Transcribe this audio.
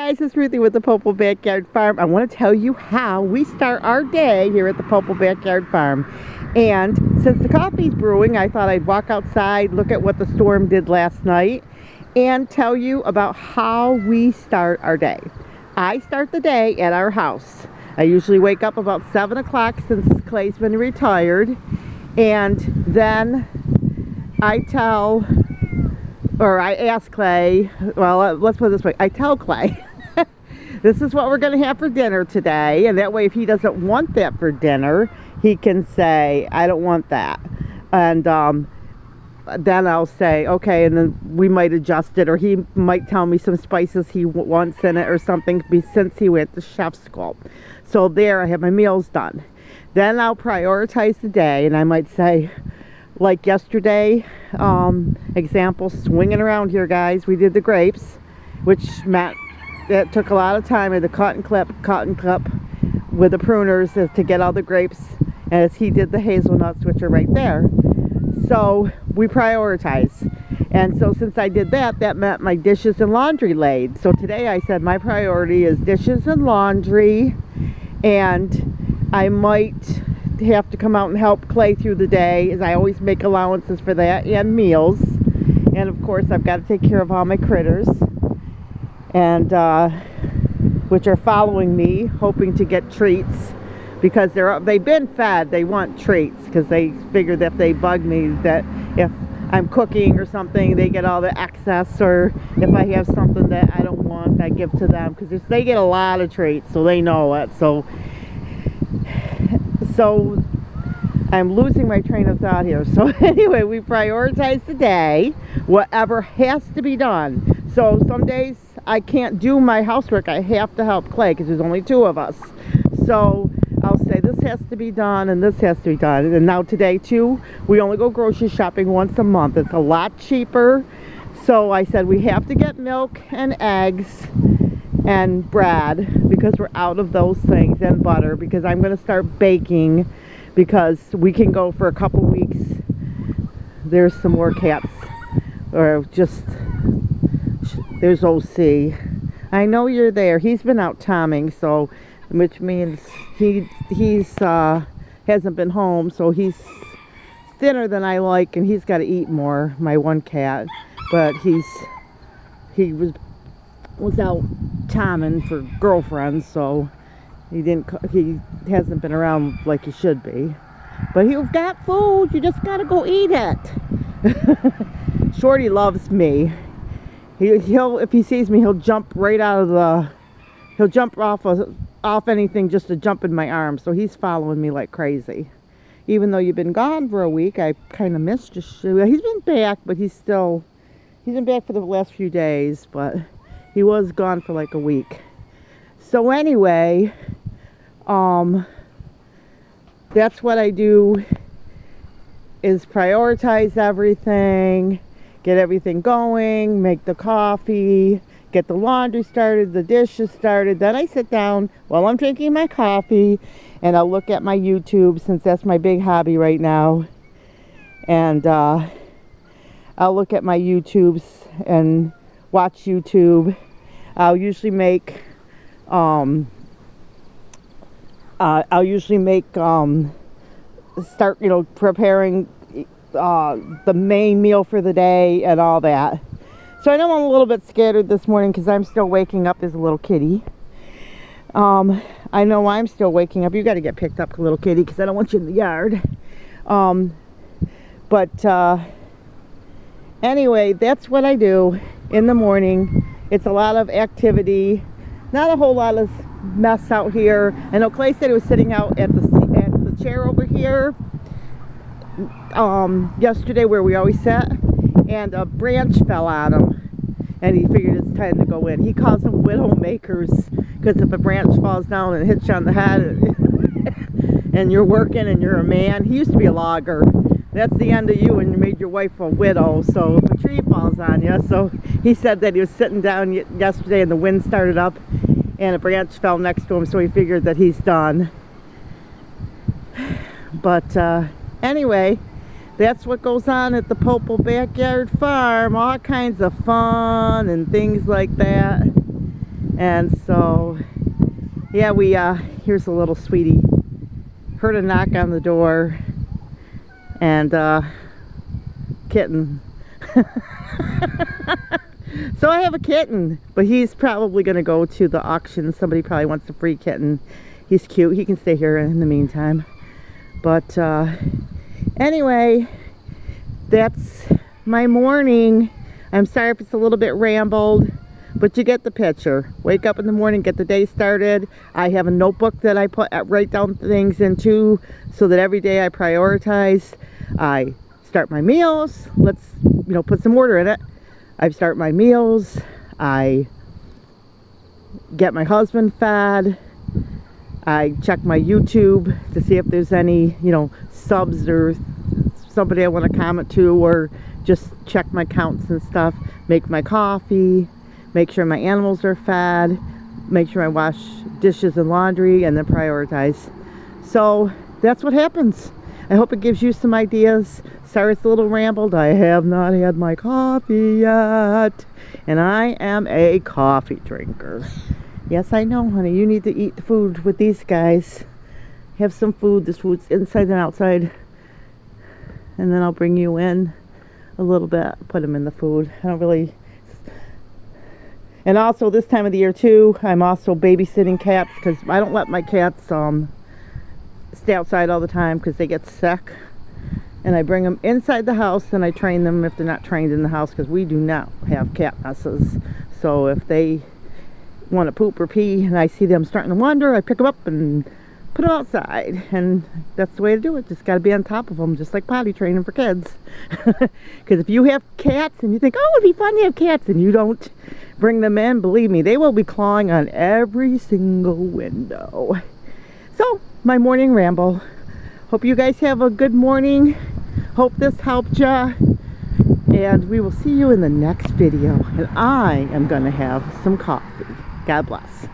guys, it's Ruthie with the Popple Backyard Farm. I want to tell you how we start our day here at the Popple Backyard Farm. And since the coffee's brewing, I thought I'd walk outside, look at what the storm did last night, and tell you about how we start our day. I start the day at our house. I usually wake up about 7 o'clock since Clay's been retired, and then I ask Clay, well, let's put it this way, I tell Clay, this is what we're going to have for dinner today, and that way if he doesn't want that for dinner, he can say, I don't want that, and then I'll say, okay, and then we might adjust it, or he might tell me some spices he wants in it or something, since he went to chef school. So there, I have my meals done. Then I'll prioritize the day, and I might say, like yesterday, example, swinging around here, guys, we did the grapes, which that took a lot of time. I had to cut and clip with the pruners to get all the grapes, as he did the hazelnuts, which are right there. So we prioritize, and so since I did that, that meant my dishes and laundry laid. So today I said my priority is dishes and laundry, and I might have to come out and help Clay through the day, as I always make allowances for that, and meals. And of course I've got to take care of all my critters, and which are following me, hoping to get treats, because they've been fed. They want treats because they figure that if they bug me, that if I'm cooking or something, they get all the excess, or if I have something that I don't want, I give to them, because they get a lot of treats, so they know it. So I'm losing my train of thought here. So anyway, we prioritize the day, whatever has to be done. So some days I can't do my housework. I have to help Clay because there's only 2 of us. So I'll say this has to be done and this has to be done. And now today too, we only go grocery shopping once a month. It's a lot cheaper. So I said we have to get milk and eggs and bread, because we're out of those things, and butter, because I'm going to start baking, because we can go for a couple weeks. There's some more cats, or just, there's OC. I know you're there. He's been out tomming, so, which means he's hasn't been home, so he's thinner than I like, and he's got to eat more, my one cat. But he was out tomming for girlfriends, so he hasn't been around like he should be. But you've got food, you just gotta go eat it. Shorty loves me. He'll if he sees me, he'll jump right out of he'll jump off anything just to jump in my arms. So he's following me like crazy. Even though you've been gone for a week, I kind of missed you. He's been back, but he's been back for the last few days, but he was gone for like a week. So anyway, that's what I do, is prioritize everything, get everything going, make the coffee, get the laundry started, the dishes started. Then I sit down while I'm drinking my coffee, and I'll look at my YouTube, since that's my big hobby right now. And I'll look at my YouTubes and watch YouTube. I'll usually make start, preparing the main meal for the day and all that. So I know I'm a little bit scattered this morning because I'm still waking up as a little kitty. I know I'm still waking up. You got to get picked up, little kitty, because I don't want you in the yard. Anyway, that's what I do in the morning. It's a lot of activity, not a whole lot of mess out here. I know Clay said he was sitting out at the chair over here yesterday, where we always sit, and a branch fell on him, and he figured it's time to go in. He calls them widow makers, because if a branch falls down and hits you on the head and you're working and you're a man, he used to be a logger. That's the end of you when you made your wife a widow. So if a tree falls on you, so he said that he was sitting down yesterday and the wind started up and a branch fell next to him, so he figured that he's done. But anyway, that's what goes on at the Popple Backyard Farm. All kinds of fun and things like that. And so, yeah, we, here's a little sweetie. Heard a knock on the door, and, kitten. So I have a kitten, but he's probably going to go to the auction. Somebody probably wants a free kitten. He's cute. He can stay here in the meantime. But, anyway, that's my morning. I'm sorry if it's a little bit rambled, but you get the picture. Wake up in the morning, get the day started. I have a notebook that I write down things into so that every day I prioritize. I start my meals. Let's, put some order in it. I start my meals. I get my husband fed. I check my YouTube to see if there's any, subs or somebody I want to comment to, or just check my counts and stuff. Make my coffee. Make sure my animals are fed. Make sure I wash dishes and laundry, and then prioritize. So that's what happens. I hope it gives you some ideas. Sorry it's a little rambled. I have not had my coffee yet. And I am a coffee drinker. Yes, I know, honey. You need to eat the food with these guys. Have some food. This food's inside and outside. And then I'll bring you in a little bit. Put them in the food. I don't really... And also this time of the year too, I'm also babysitting cats, because I don't let my cats stay outside all the time because they get sick. And I bring them inside the house and I train them if they're not trained in the house, because we do not have cat messes. So if they want to poop or pee and I see them starting to wander, I pick them up and put them outside. And that's the way to do it. Just got to be on top of them, just like potty training for kids. Because if you have cats and you think, oh, it'd be fun to have cats, and you don't bring them in, believe me, they will be clawing on every single window. So, my morning ramble. Hope you guys have a good morning. Hope this helped ya. And we will see you in the next video. And I am going to have some coffee. God bless.